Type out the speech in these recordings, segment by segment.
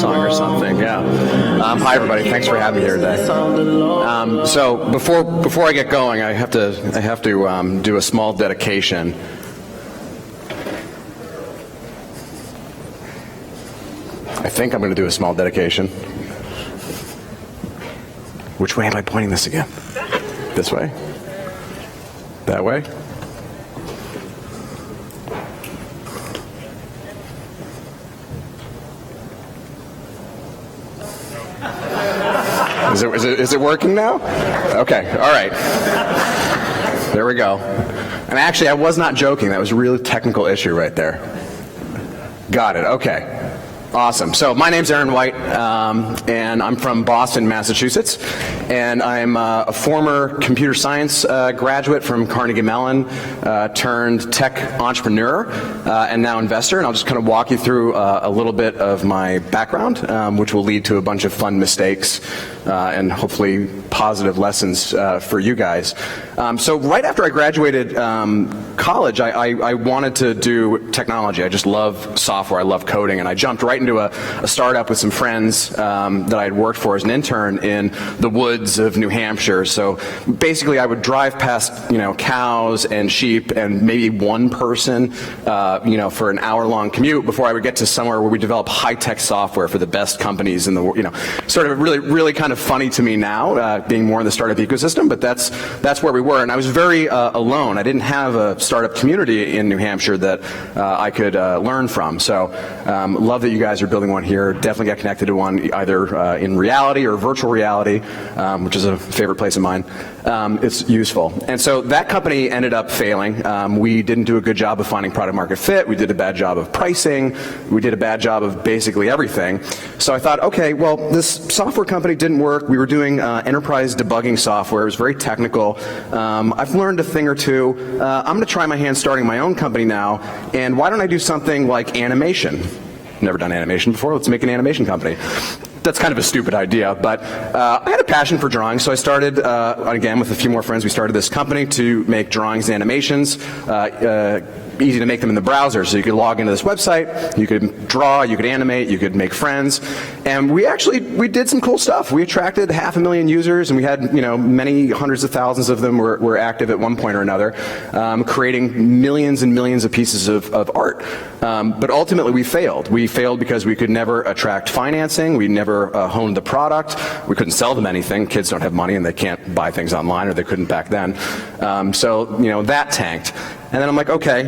song or something. Yeah. Hi everybody. Thanks for having me here today. So before I get going, I have to do a small dedication. I think I'm going to do a small dedication. Which way am I pointing this again? This way? That way? Is it working now? Okay, all right. There we go. And actually, I was not joking. That was a really technical issue right there. Got it, okay. Awesome. So my name's Aaron White, and I'm from Boston, Massachusetts, and I'm a former computer science graduate from Carnegie Mellon, turned tech entrepreneur, and now investor, and I'll just kind of walk you through a little bit of my background, which will lead to a bunch of fun mistakes and hopefully positive lessons for you guys. So right after I graduated college, I wanted to do technology. I just love software, I love coding, and I jumped right into a startup with some friends that I had worked for as an intern in the woods of New Hampshire. So basically I would drive past, cows and sheep and maybe one person, for an hour-long commute before I would get to somewhere where we develop high-tech software for the best companies in the world. Sort of really kind of funny to me now, being more in the startup ecosystem, but that's where we were. And I was very alone. I didn't have a startup community in New Hampshire that I could learn from. So love that you guys are building one here. Definitely get connected to one, either in reality or virtual reality, which is a favorite place of mine. It's useful. And so that company ended up failing. We didn't do a good job of finding product market fit. We did a bad job of pricing. We did a bad job of basically everything. So I thought, okay, well, this software company didn't work. We were doing enterprise debugging software. It was very technical. I've learned a thing or two. I'm going to try my hand starting my own company now. And why don't I do something like animation? Never done animation before. Let's make an animation company. That's kind of a stupid idea, but I had a passion for drawing, so I started, again, with a few more friends, we started this company to make drawings and animations. Easy to make them in the browser, so you could log into this website, you could draw, you could animate, you could make friends, and we did some cool stuff. We attracted 500,000 users, and we had many hundreds of thousands of them were active at one point or another, creating millions and millions of pieces of art. But ultimately we failed. We failed because we could never attract financing, we never honed the product, we couldn't sell them anything. Kids don't have money and they can't buy things online, or they couldn't back then. So that tanked. And then I'm like, okay,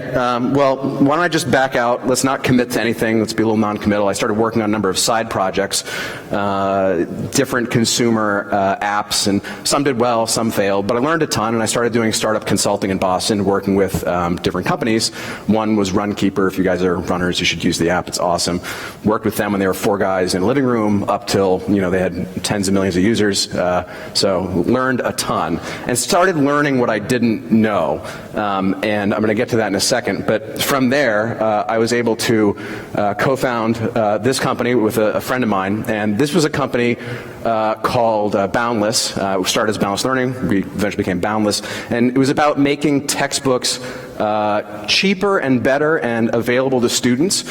well, why don't I just back out? Let's not commit to anything. Let's be a little non-committal. I started working on a number of side projects, different consumer apps, and some did well, some failed. But I learned a ton, and I started doing startup consulting in Boston, working with different companies. One was Runkeeper. If you guys are runners, you should use the app. It's awesome. Worked with them when they were 4 guys in a living room up till, they had tens of millions of users. So learned a ton. And started learning what I didn't know. And I'm going to get to that in a second, but from there, I was able to co-found this company with a friend of mine, and this was a company called Boundless. We started as Boundless Learning, we eventually became Boundless, and it was about making textbooks cheaper and better and available to students.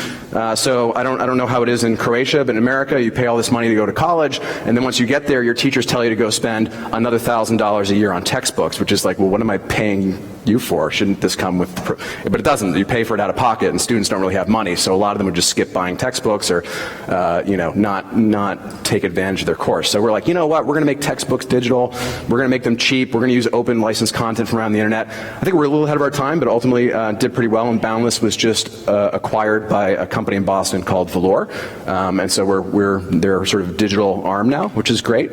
So I don't know how it is in Croatia, but in America, you pay all this money to go to college, and then once you get there, your teachers tell you to go spend another $1,000 a year on textbooks, which is like, well, what am I paying you for? Shouldn't this come with, but it doesn't. You pay for it out of pocket, and students don't really have money, so a lot of them would just skip buying textbooks or, not take advantage of their course. So we're like, you know what, we're going to make textbooks digital, we're going to make them cheap, we're going to use open licensed content from around the internet. I think we're a little ahead of our time, but ultimately did pretty well, and Boundless was just acquired by a company in Boston called Valor, and so we're their sort of digital arm now, which is great.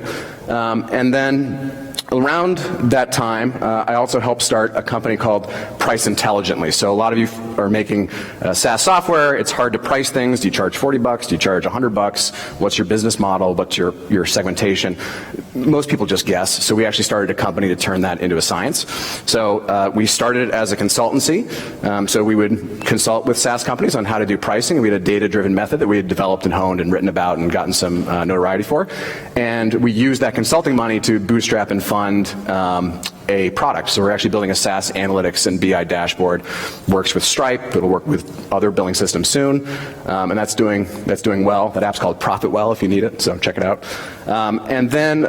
And then around that time, I also helped start a company called Price Intelligently. So a lot of you are making SaaS software. It's hard to price things. Do you charge $40? Do you charge $100? What's your business model? What's your segmentation? Most people just guess. So we actually started a company to turn that into a science. So we started it as a consultancy. So we would consult with SaaS companies on how to do pricing. We had a data-driven method that we had developed and honed and written about and gotten some notoriety for. And we used that consulting money to bootstrap and fund a product. So we're actually building a SaaS analytics and BI dashboard. Works with Stripe. It'll work with other billing systems soon, and that's doing well. That app's called ProfitWell if you need it, so check it out. And then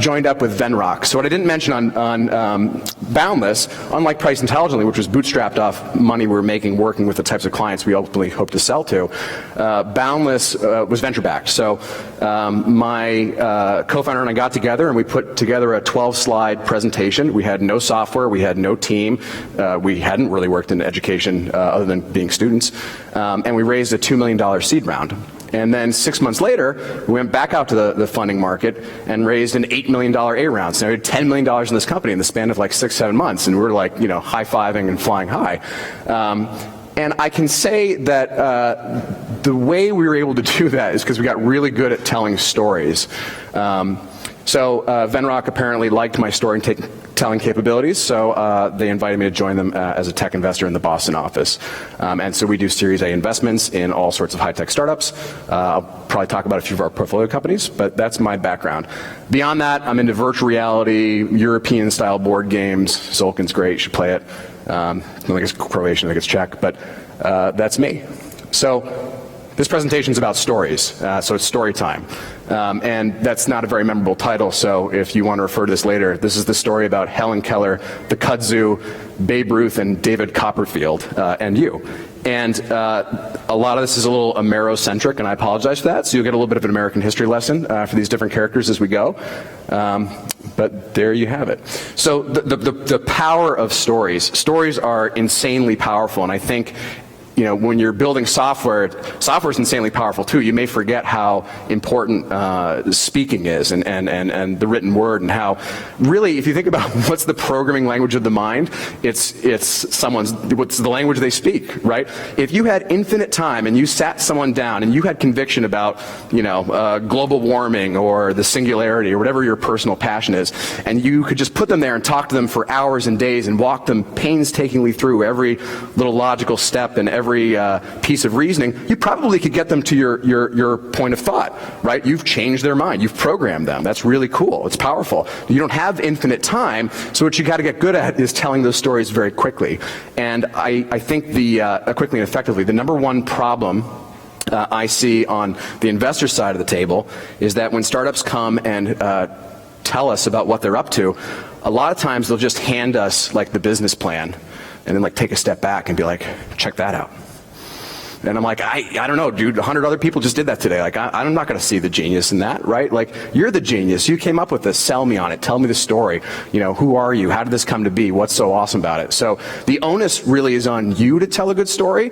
joined up with Venrock. So what I didn't mention on Boundless, unlike Price Intelligently, which was bootstrapped off money we were making working with the types of clients we ultimately hope to sell to, Boundless was venture-backed. So my co-founder and I got together and we put together a 12-slide presentation. We had no software, we had no team, we hadn't really worked in education other than being students, and we raised a $2 million seed round. And then 6 months later, we went back out to the funding market and raised an $8 million A round. So we had $10 million in this company in the span of like 6-7 months, and we were like, high-fiving and flying high. And I can say that the way we were able to do that is because we got really good at telling stories. So Venrock apparently liked my storytelling capabilities, so they invited me to join them as a tech investor in the Boston office. And so we do Series A investments in all sorts of high-tech startups. I'll probably talk about a few of our portfolio companies, but that's my background. Beyond that, I'm into virtual reality, European-style board games. Zolkin's great, you should play it. I think it's Croatian, I think it's Czech, but that's me. So this presentation is about stories, so it's story time. And that's not a very memorable title, so if you want to refer to this later, this is the story about Helen Keller, the Kudzu, Babe Ruth, and David Copperfield, and you. And a lot of this is a little Amerocentric, and I apologize for that, so you'll get a little bit of an American history lesson for these different characters as we go. But there you have it. So the power of stories. Stories are insanely powerful, and I think when you're building software is insanely powerful too. You may forget how important speaking is and the written word, and how really, if you think about what's the programming language of the mind, what's the language they speak, right? If you had infinite time and you sat someone down and you had conviction about, global warming or the singularity or whatever your personal passion is, and you could just put them there and talk to them for hours and days and walk them painstakingly through every little logical step and every piece of reasoning, you probably could get them to your point of thought, right? You've changed their mind. You've programmed them. That's really cool. It's powerful. You don't have infinite time, so what you got to get good at is telling those stories very quickly. And I think quickly and effectively, the number one problem I see on the investor side of the table is that when startups come and tell us about what they're up to, a lot of times they'll just hand us like the business plan and then like take a step back and be like, check that out. And I'm like, I don't know, dude, 100 other people just did that today. Like, I'm not going to see the genius in that, right? Like, you're the genius. You came up with this. Sell me on it. Tell me the story. Who are you? How did this come to be? What's so awesome about it? So the onus really is on you to tell a good story.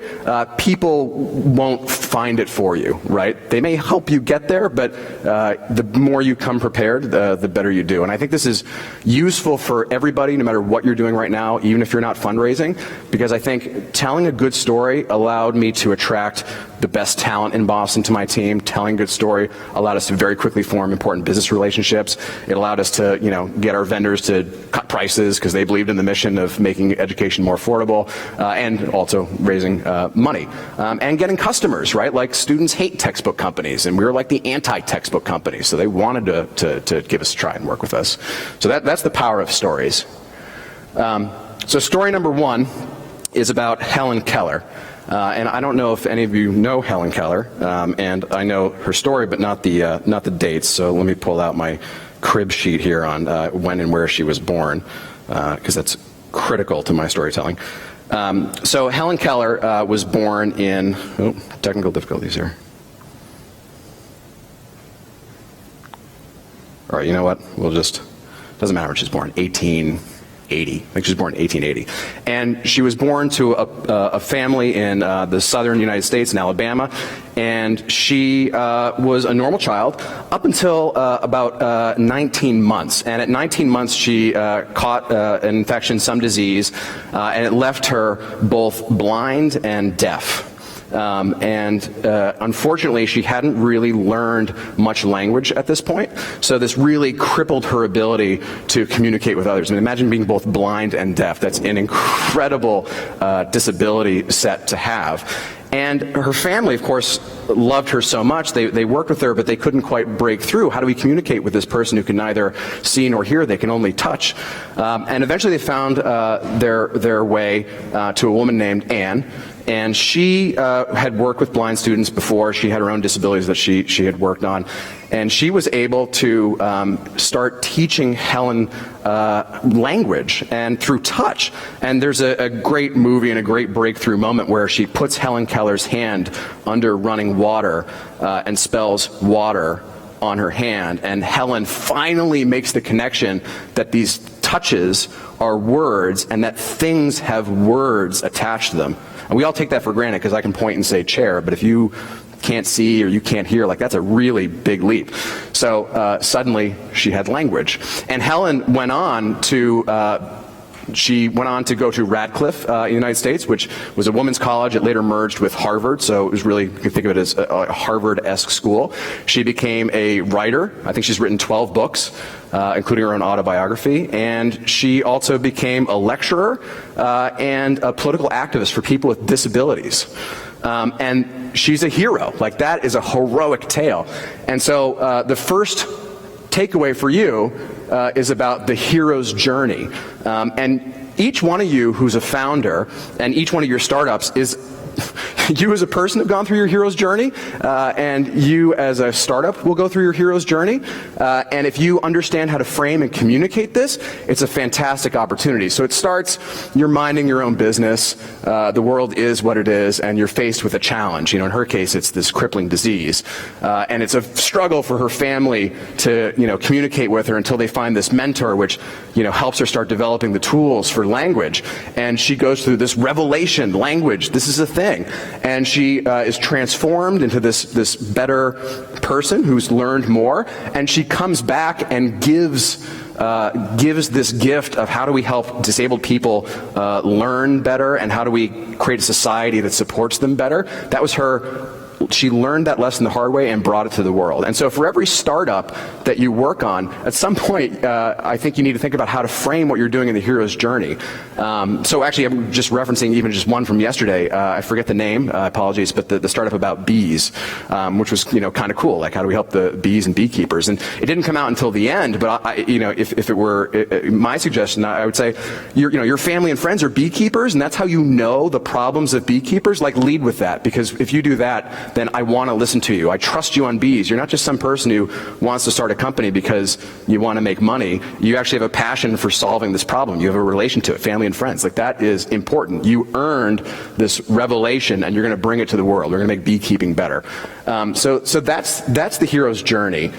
People won't find it for you, right? They may help you get there, but the more you come prepared, the better you do. And I think this is useful for everybody, no matter what you're doing right now, even if you're not fundraising, because I think telling a good story allowed me to attract the best talent in Boston to my team. Telling a good story allowed us to very quickly form important business relationships. It allowed us to, get our vendors to cut prices because they believed in the mission of making education more affordable, and also raising money. And getting customers, right? Like, students hate textbook companies, and we were like the anti-textbook company, so they wanted to give us a try and work with us. So that's the power of stories. So story number one is about Helen Keller. And I don't know if any of you know Helen Keller, and I know her story, but not the dates. So let me pull out my crib sheet here on when and where she was born, because that's critical to my storytelling. So Helen Keller was born in technical difficulties here. All right, you know what? Doesn't matter when she's born. 1880. I think she was born in 1880. And she was born to a family in the southern United States, in Alabama. And she was a normal child up until about 19 months. And at 19 months, she caught an infection, some disease, and it left her both blind and deaf. Unfortunately, she hadn't really learned much language at this point, so this really crippled her ability to communicate with others. I mean, imagine being both blind and deaf. That's an incredible disability set to have. And her family, of course, loved her so much. They worked with her, but they couldn't quite break through. How do we communicate with this person who can neither see nor hear? They can only touch. And eventually they found their way to a woman named Anne. And she had worked with blind students before. She had her own disabilities that she had worked on. And she was able to start teaching Helen language and through touch. And there's a great movie and a great breakthrough moment where she puts Helen Keller's hand under running water and spells water on her hand. And Helen finally makes the connection that these touches are words and that things have words attached to them. And we all take that for granted because I can point and say chair, but if you can't see or you can't hear, like, that's a really big leap. So suddenly she had language. And Helen went on to go to Radcliffe in the United States, which was a women's college. It later merged with Harvard, so it was really, you can think of it as a Harvard-esque school. She became a writer. I think she's written 12 books, including her own autobiography. And she also became a lecturer and a political activist for people with disabilities. And she's a hero. Like, that is a heroic tale. And so the first takeaway for you is about the hero's journey. And each one of you who's a founder and each one of your startups is you as a person have gone through your hero's journey, and you as a startup will go through your hero's journey. And if you understand how to frame and communicate this, it's a fantastic opportunity. So it starts, you're minding your own business, the world is what it is, and you're faced with a challenge. You know, in her case, it's this crippling disease. And it's a struggle for her family to, communicate with her until they find this mentor, which, helps her start developing the tools for language. And she goes through this revelation, language, this is a thing. And she is transformed into this better person who's learned more, and she comes back and gives this gift of how do we help disabled people learn better, and how do we create a society that supports them better. That was her. She learned that lesson the hard way and brought it to the world. And so for every startup that you work on, at some point, I think you need to think about how to frame what you're doing in the hero's journey. So actually, I'm just referencing even just one from yesterday. I forget the name, apologies, but the startup about bees, which was, kind of cool. Like, how do we help the bees and beekeepers? And it didn't come out until the end, but if it were my suggestion, I would say, your family and friends are beekeepers, and that's how you know the problems of beekeepers. Like, lead with that, because if you do that, then I want to listen to you. I trust you on bees. You're not just some person who wants to start a company because you want to make money. You actually have a passion for solving this problem. You have a relation to it, family and friends. Like, that is important. You earned this revelation, and you're going to bring it to the world. We're going to make beekeeping better. So that's the hero's journey.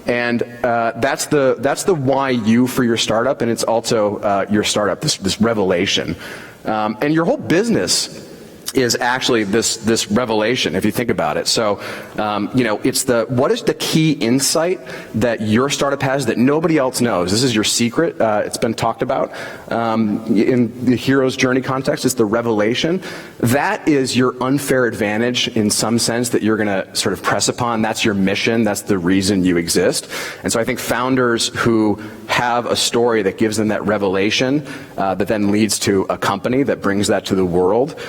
And that's the why you for your startup, and it's also your startup, this revelation. And your whole business is actually this revelation, if you think about it. So, it's what is the key insight that your startup has that nobody else knows? This is your secret. It's been talked about in the hero's journey context. It's the revelation. That is your unfair advantage in some sense that you're going to sort of press upon. That's your mission. That's the reason you exist. And so I think founders who have a story that gives them that revelation that then leads to a company that brings that to the world,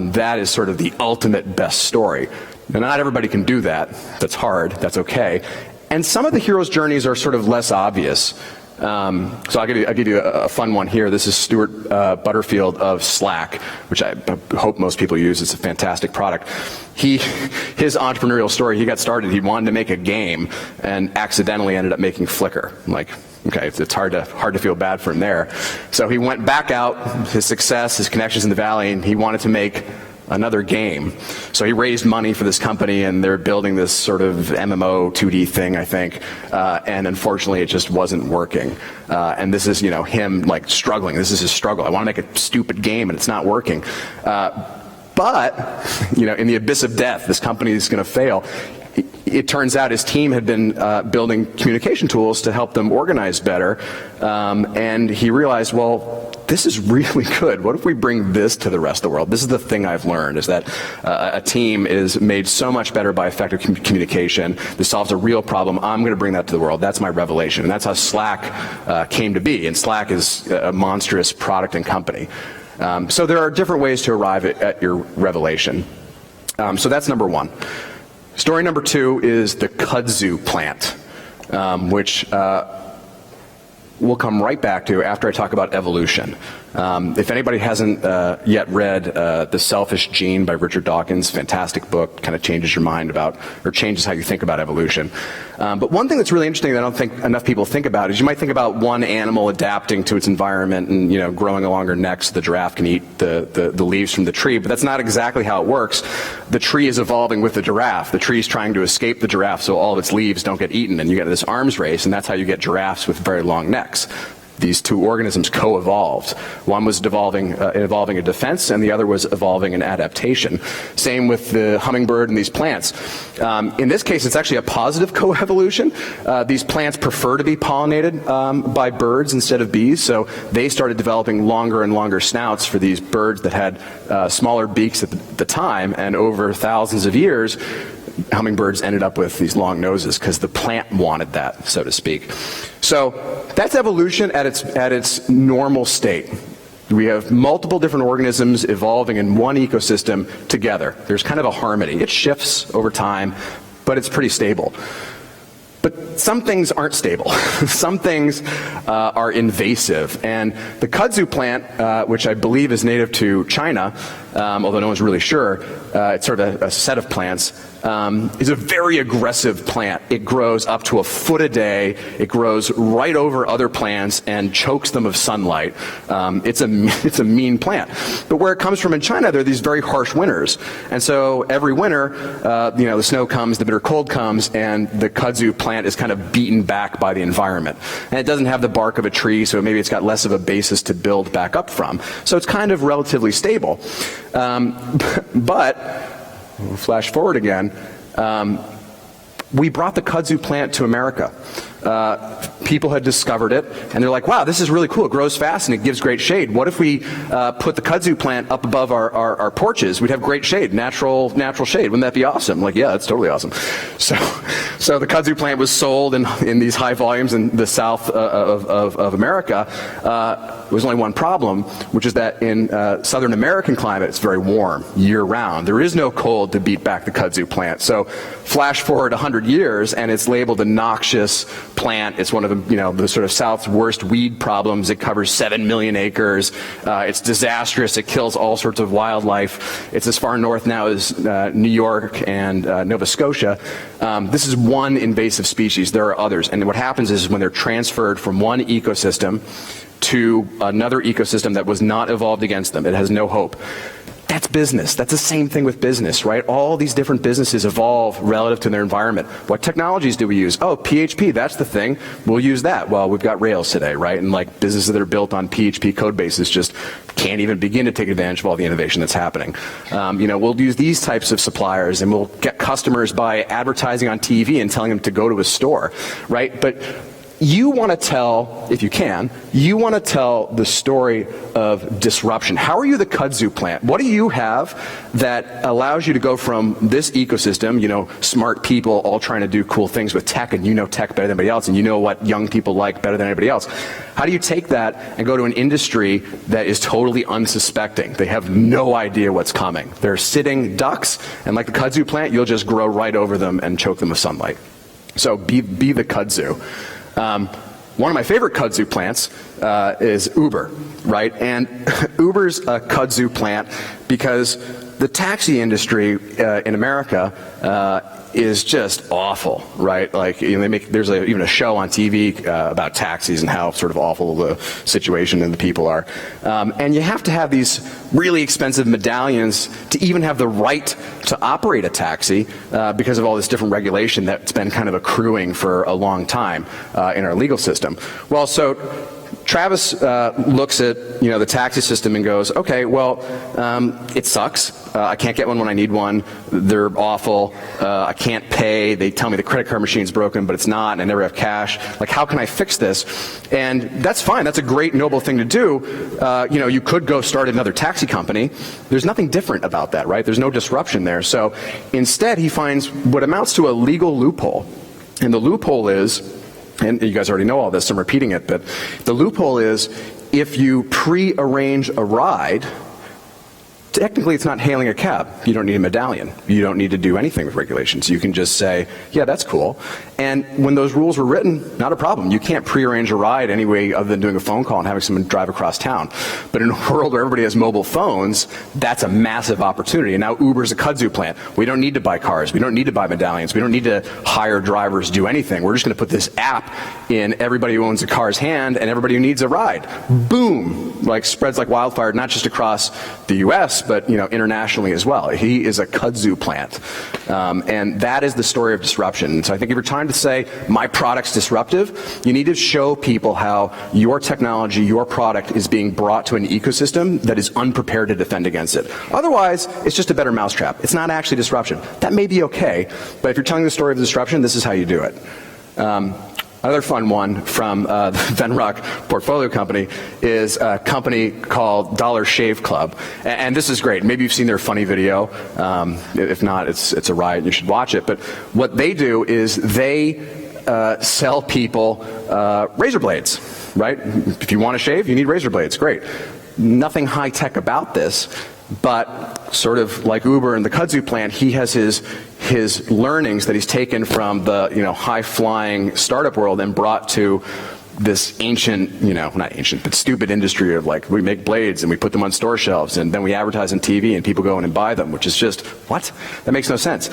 that is sort of the ultimate best story. Now, not everybody can do that. That's hard. That's okay. And some of the hero's journeys are sort of less obvious. So I'll give you a fun one here. This is Stuart Butterfield of Slack, which I hope most people use. It's a fantastic product. His entrepreneurial story, he got started, he wanted to make a game and accidentally ended up making Flickr. I'm like, okay, it's hard to feel bad for him there. So he went back out, his success, his connections in the Valley, and he wanted to make another game. So he raised money for this company, and they're building this sort of MMO 2D thing, I think. And unfortunately, it just wasn't working. And this is, him like struggling. This is his struggle. I want to make a stupid game, and it's not working. But, in the abyss of death, this company is going to fail. It turns out his team had been building communication tools to help them organize better, and he realized, well, this is really good. What if we bring this to the rest of the world? This is the thing I've learned, is that a team is made so much better by effective communication. This solves a real problem. I'm going to bring that to the world. That's my revelation, and that's how Slack came to be, and Slack is a monstrous product and company. So there are different ways to arrive at your revelation. So that's number one. Story number two is the kudzu plant, which we'll come right back to after I talk about evolution. If anybody hasn't yet read The Selfish Gene by Richard Dawkins, fantastic book, kind of changes your mind about, or changes how you think about evolution. But one thing that's really interesting that I don't think enough people think about is you might think about one animal adapting to its environment and, you know, growing a longer neck so the giraffe can eat the leaves from the tree, but that's not exactly how it works. The tree is evolving with the giraffe. The tree is trying to escape the giraffe so all of its leaves don't get eaten, and you get this arms race, and that's how you get giraffes with very long necks. These two organisms co-evolved. One was evolving a defense, and the other was evolving an adaptation. Same with the hummingbird and these plants. In this case, it's actually a positive co-evolution. These plants prefer to be pollinated by birds instead of bees, so they started developing longer and longer snouts for these birds that had smaller beaks at the time, and over thousands of years, hummingbirds ended up with these long noses because the plant wanted that, so to speak. So that's evolution at its normal state. We have multiple different organisms evolving in one ecosystem together. There's kind of a harmony. It shifts over time, but it's pretty stable. But some things aren't stable. Some things are invasive. And the kudzu plant, which I believe is native to China, although no one's really sure, it's sort of a set of plants, is a very aggressive plant. It grows up to 1 foot a day. It grows right over other plants and chokes them of sunlight. It's a mean plant. But where it comes from in China, there are these very harsh winters. And so every winter, the snow comes, the bitter cold comes, and the kudzu plant is kind of beaten back by the environment. And it doesn't have the bark of a tree, so maybe it's got less of a basis to build back up from. So it's kind of relatively stable. But we'll flash forward again. We brought the kudzu plant to America. People had discovered it, and they're like, wow, this is really cool. It grows fast and it gives great shade. What if we put the kudzu plant up above our porches? We'd have great shade, natural shade. Wouldn't that be awesome? Like, yeah, that's totally awesome. So the kudzu plant was sold in these high volumes in the south of America. There was only one problem, which is that in Southern American climate, it's very warm year-round. There is no cold to beat back the kudzu plant. So flash forward 100 years, and it's labeled a noxious plant. It's one of the sort of South's worst weed problems. It covers 7 million acres. It's disastrous. It kills all sorts of wildlife. It's as far north now as New York and Nova Scotia. This is one invasive species. There are others. And what happens is when they're transferred from one ecosystem to another ecosystem that was not evolved against them, it has no hope. That's business. That's the same thing with business, right? All these different businesses evolve relative to their environment. What technologies do we use? Oh, PHP, that's the thing. We'll use that. Well, we've got Rails today, right? And like businesses that are built on PHP code bases just can't even begin to take advantage of all the innovation that's happening. We'll use these types of suppliers, and we'll get customers by advertising on TV and telling them to go to a store, right? But you want to tell, if you can, you want to tell the story of disruption. How are you the kudzu plant? What do you have that allows you to go from this ecosystem, smart people all trying to do cool things with tech, and you know tech better than anybody else, and you know what young people like better than anybody else. How do you take that and go to an industry that is totally unsuspecting? They have no idea what's coming. They're sitting ducks, and like the kudzu plant, you'll just grow right over them and choke them with sunlight. So be the kudzu. One of my favorite kudzu plants is Uber, right? And Uber's a kudzu plant because the taxi industry in America is just awful, right? Like there's even a show on TV about taxis and how sort of awful the situation and the people are. And you have to have these really expensive medallions to even have the right to operate a taxi because of all this different regulation that's been kind of accruing for a long time in our legal system. Well, so Travis looks at the taxi system and goes, okay, well, it sucks. I can't get one when I need one. They're awful. I can't pay. They tell me the credit card machine's broken, but it's not, and I never have cash. Like, how can I fix this? And that's fine. That's a great, noble thing to do. You could go start another taxi company. There's nothing different about that, right? There's no disruption there. So instead, he finds what amounts to a legal loophole. And the loophole is, and you guys already know all this, so I'm repeating it, but the loophole is if you pre-arrange a ride technically it's not hailing a cab. You don't need a medallion. You don't need to do anything with regulations. You can just say, yeah, that's cool. And when those rules were written, not a problem. You can't prearrange a ride any way other than doing a phone call and having someone drive across town. But in a world where everybody has mobile phones, that's a massive opportunity. And now Uber's a kudzu plant. We don't need to buy cars. We don't need to buy medallions. We don't need to hire drivers, do anything. We're just going to put this app in everybody who owns a car's hand and everybody who needs a ride. Boom! Like spreads like wildfire, not just across the U.S., but internationally as well. He is a kudzu plant. And that is the story of disruption. So I think if you're trying to say, my product's disruptive, you need to show people how your technology, your product is being brought to an ecosystem that is unprepared to defend against it. Otherwise, it's just a better mousetrap. It's not actually disruption. That may be okay, but if you're telling the story of disruption, this is how you do it. Another fun one from the Venrock portfolio company is a company called Dollar Shave Club. And this is great. Maybe you've seen their funny video. If not, it's a riot. You should watch it. But what they do is they sell people razor blades, right? If you want to shave, you need razor blades. Great. Nothing high-tech about this. But sort of like Uber and the kudzu plant, he has his learnings that he's taken from the high-flying startup world and brought to this ancient, not ancient, but stupid industry of like, we make blades and we put them on store shelves and then we advertise on TV and people go in and buy them, which is just, what? That makes no sense.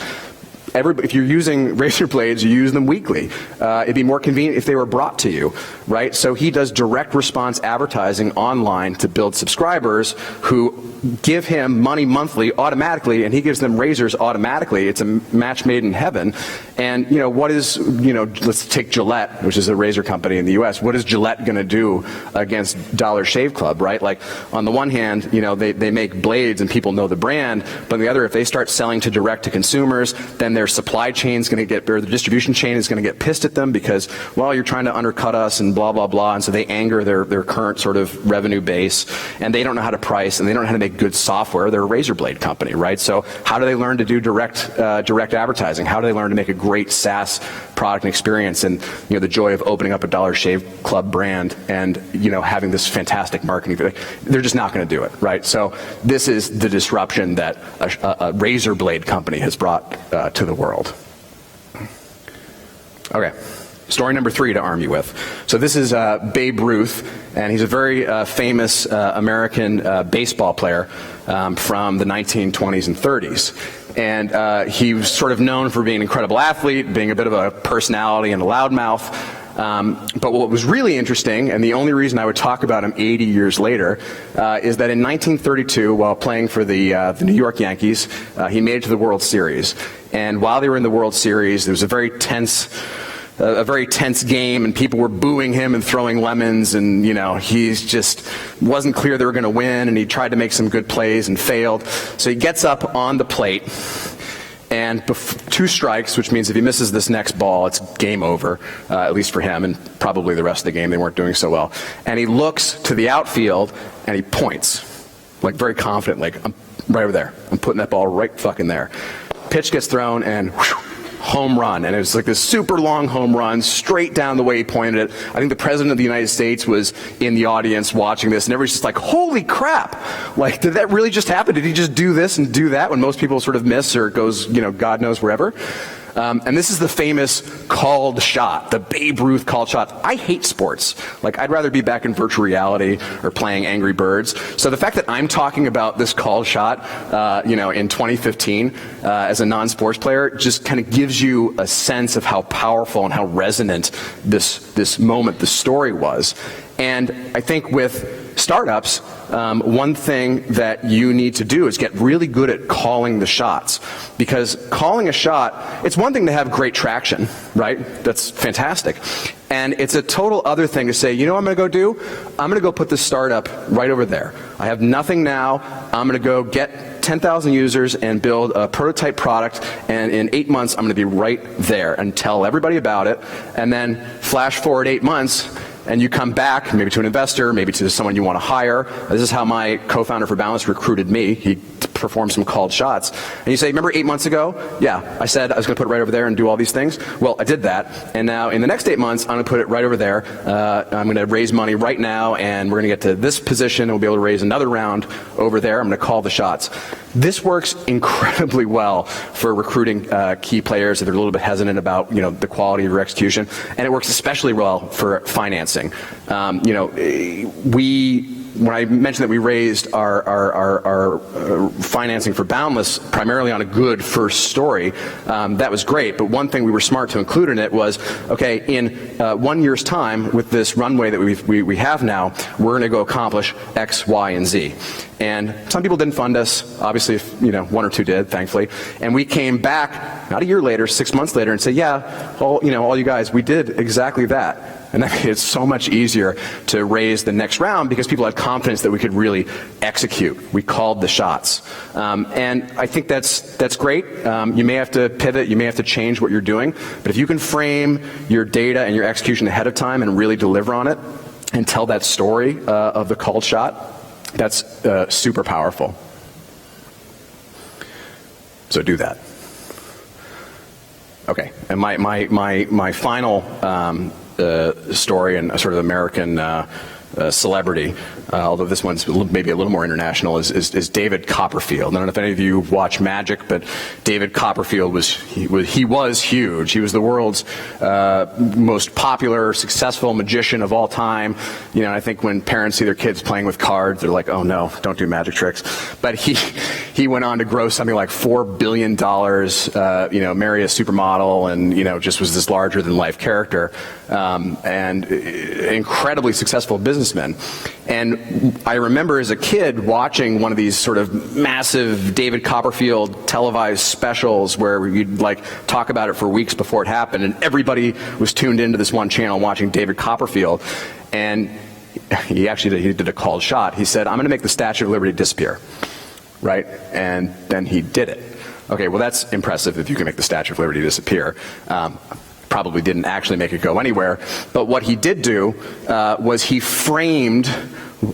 If you're using razor blades, you use them weekly. It'd be more convenient if they were brought to you, right? So he does direct response advertising online to build subscribers who give him money monthly automatically, and he gives them razors automatically. It's a match made in heaven. And what is, let's take Gillette, which is a razor company in the U.S. What is Gillette going to do against Dollar Shave Club, right? Like, on the one hand, they make blades and people know the brand, but on the other, if they start selling to direct to consumers, then their supply chain is going to get, or the distribution chain is going to get pissed at them because, well, you're trying to undercut us and blah, blah, blah. And so they anger their current sort of revenue base, and they don't know how to price, and they don't know how to make good software. They're a razor blade company, right? So how do they learn to do direct advertising? How do they learn to make a great SaaS product and experience, and the joy of opening up a Dollar Shave Club brand and having this fantastic marketing? They're just not going to do it, right? So this is the disruption that a razor blade company has brought to the world. Okay. Story number 3 to arm you with. So this is Babe Ruth, and he's a very famous American baseball player from the 1920s and 30s. And he was sort of known for being an incredible athlete, being a bit of a personality and a loudmouth. But what was really interesting, and the only reason I would talk about him 80 years later, is that in 1932, while playing for the New York Yankees, he made it to the World Series. And while they were in the World Series, there was a very tense game, and people were booing him and throwing lemons, and he's just wasn't clear they were going to win, and he tried to make some good plays and failed. So he gets up on the plate, and 2 strikes, which means if he misses this next ball, it's game over, at least for him, and probably the rest of the game. They weren't doing so well. And he looks to the outfield, and he points, like very confident, like, I'm right over there. I'm putting that ball right fucking there. Pitch gets thrown, and whew, home run. And it was like this super long home run, straight down the way he pointed it. I think the President of the United States was in the audience watching this, and everybody's just like, holy crap! Like, did that really just happen? Did he just do this and do that when most people sort of miss, or it goes, God knows wherever? And this is the famous called shot, the Babe Ruth called shot. I hate sports. Like, I'd rather be back in virtual reality or playing Angry Birds. So the fact that I'm talking about this called shot, in 2015 as a non-sports player, just kind of gives you a sense of how powerful and how resonant this moment, the story was. And I think with startups, one thing that you need to do is get really good at calling the shots. Because calling a shot, it's one thing to have great traction, right? That's fantastic. And it's a total other thing to say, you know what I'm going to go do? I'm going to go put this startup right over there. I have nothing now. I'm going to go get 10,000 users and build a prototype product, and in 8 months, I'm going to be right there and tell everybody about it. And then flash forward 8 months, and you come back, maybe to an investor, maybe to someone you want to hire. This is how my co-founder for Balance recruited me. He perform some called shots. And you say, remember 8 months ago? Yeah, I said I was going to put it right over there and do all these things. Well, I did that. And now in the next 8 months, I'm going to put it right over there. I'm going to raise money right now, and we're going to get to this position, and we'll be able to raise another round over there. I'm going to call the shots. This works incredibly well for recruiting key players if they're a little bit hesitant about, the quality of your execution. And it works especially well for financing. When I mentioned that we raised our financing for Boundless primarily on a good first story, that was great. But one thing we were smart to include in it was, okay, in 1 year's time with this runway that we have now, we're going to go accomplish X, Y, and Z. And some people didn't fund us. Obviously, one or two did, thankfully. And we came back not a year later, 6 months later, and said, yeah, all you guys, we did exactly that. And that made it so much easier to raise the next round because people had confidence that we could really execute. We called the shots. And I think that's great. You may have to pivot, you may have to change what you're doing, but if you can frame your data and your execution ahead of time and really deliver on it and tell that story of the called shot, that's super powerful. So do that. Okay, and my final story and a sort of American celebrity, although this one's maybe a little more international, is David Copperfield. I don't know if any of you watch Magic, but David Copperfield was huge. He was the world's most popular, successful magician of all time. I think when parents see their kids playing with cards, they're like, oh no, don't do magic tricks. But he went on to grow something like $4 billion, marry a supermodel, and just was this larger than life character, and incredibly successful businessman. And I remember as a kid watching one of these sort of massive David Copperfield televised specials where we'd talk about it for weeks before it happened, and everybody was tuned into this one channel watching David Copperfield. And he did a called shot. He said, I'm going to make the Statue of Liberty disappear, right? And then he did it. Okay, well that's impressive if you can make the Statue of Liberty disappear. Probably didn't actually make it go anywhere, but what he did do was he framed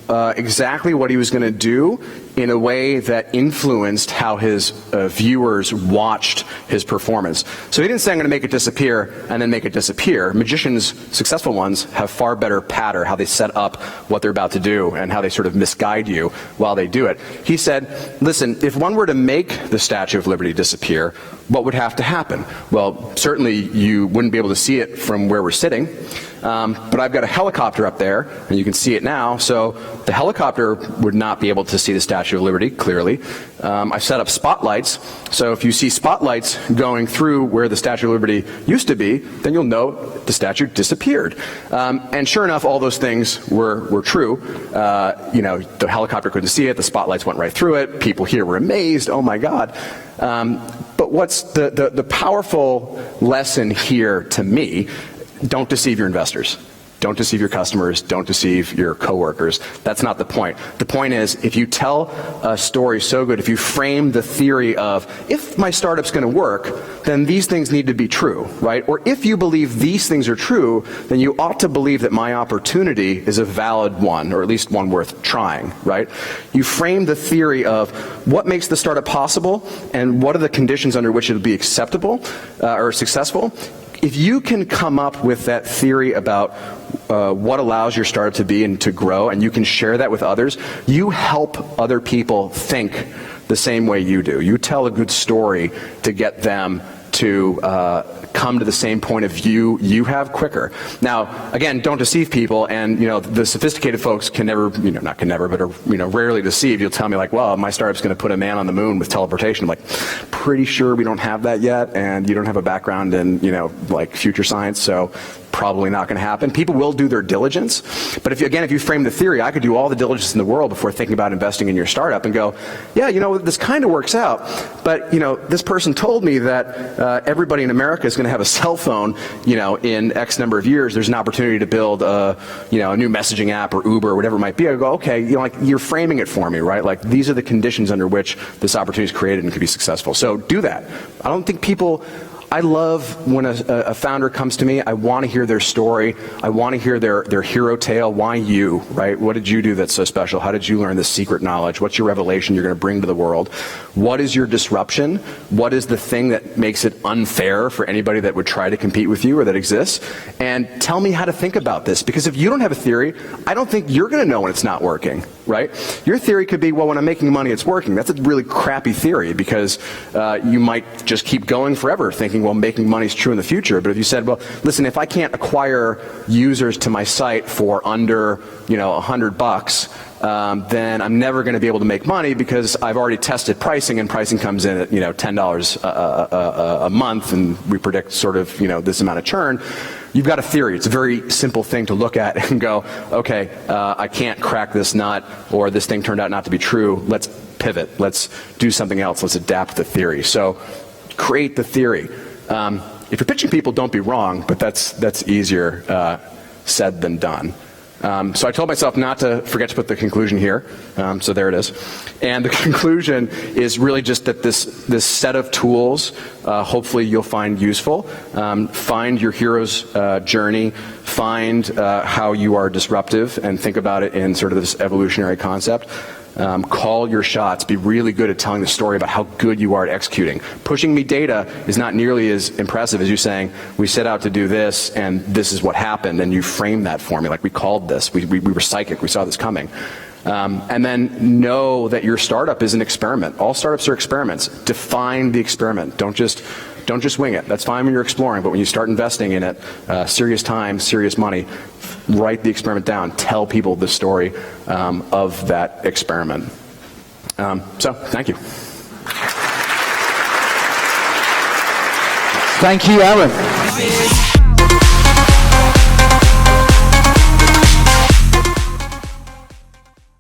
exactly what he was going to do in a way that influenced how his viewers watched his performance. So he didn't say, I'm going to make it disappear and then make it disappear. Magicians, successful ones, have far better patter, how they set up what they're about to do and how they sort of misguide you while they do it. He said, listen, if one were to make the Statue of Liberty disappear, what would have to happen? Well, certainly you wouldn't be able to see it from where we're sitting, but I've got a helicopter up there, and you can see it now, so the helicopter would not be able to see the Statue of Liberty, clearly. I've set up spotlights, so if you see spotlights going through where the Statue of Liberty used to be, then you'll know the statue disappeared. And sure enough, all those things were true. The helicopter couldn't see it, the spotlights went right through it, people here were amazed, oh my God. But what's the powerful lesson here to me, don't deceive your investors. Don't deceive your customers. Don't deceive your coworkers. That's not the point. The point is, if you tell a story so good, if you frame the theory of, if my startup's going to work, then these things need to be true, right? Or if you believe these things are true, then you ought to believe that my opportunity is a valid one, or at least one worth trying, right? You frame the theory of what makes the startup possible and what are the conditions under which it'll be acceptable or successful. If you can come up with that theory about what allows your startup to be and to grow, and you can share that with others, you help other people think the same way you do. You tell a good story to get them to come to the same point of view you have quicker. Now, again, don't deceive people, and the sophisticated folks can never, not can never, but are rarely deceived. You'll tell me like, well, my startup's going to put a man on the moon with teleportation. I'm like, pretty sure we don't have that yet, and you don't have a background in like future science, so probably not going to happen. People will do their diligence, but if you frame the theory, I could do all the diligence in the world before thinking about investing in your startup and go, yeah, this kind of works out, but this person told me that everybody in America is going to have a cell phone, in X number of years. There's an opportunity to build a new messaging app or Uber or whatever it might be. I go, okay, you're framing it for me, right? Like, these are the conditions under which this opportunity is created and can be successful. So do that. I don't think people I love when a founder comes to me. I want to hear their story. I want to hear their hero tale. Why you, right? What did you do that's so special? How did you learn this secret knowledge? What's your revelation you're going to bring to the world? What is your disruption? What is the thing that makes it unfair for anybody that would try to compete with you or that exists? And tell me how to think about this. Because if you don't have a theory, I don't think you're going to know when it's not working, right? Your theory could be, well, when I'm making money, it's working. That's a really crappy theory because you might just keep going forever thinking, well, making money is true in the future. But if you said, well, listen, if I can't acquire users to my site for under, $100, then I'm never going to be able to make money because I've already tested pricing, and pricing comes in at, $10 a month, and we predict sort of, this amount of churn. You've got a theory. It's a very simple thing to look at and go, okay, I can't crack this nut, or this thing turned out not to be true. Let's pivot. Let's do something else. Let's adapt the theory. So create the theory. If you're pitching people, don't be wrong, but that's easier said than done. So I told myself not to forget to put the conclusion here. So there it is. And the conclusion is really just that this set of tools, hopefully you'll find useful. Find your hero's journey. Find how you are disruptive, and think about it in sort of this evolutionary concept. Call your shots. Be really good at telling the story about how good you are at executing. Pushing me data is not nearly as impressive as you saying, we set out to do this, and this is what happened, and you frame that for me. Like, we called this. We were psychic. We saw this coming. And then know that your startup is an experiment. All startups are experiments. Define the experiment. Don't just wing it. That's fine when you're exploring, but when you start investing in it, serious time, serious money, write the experiment down. Tell people the story of that experiment. So, thank you. Thank you, Alan.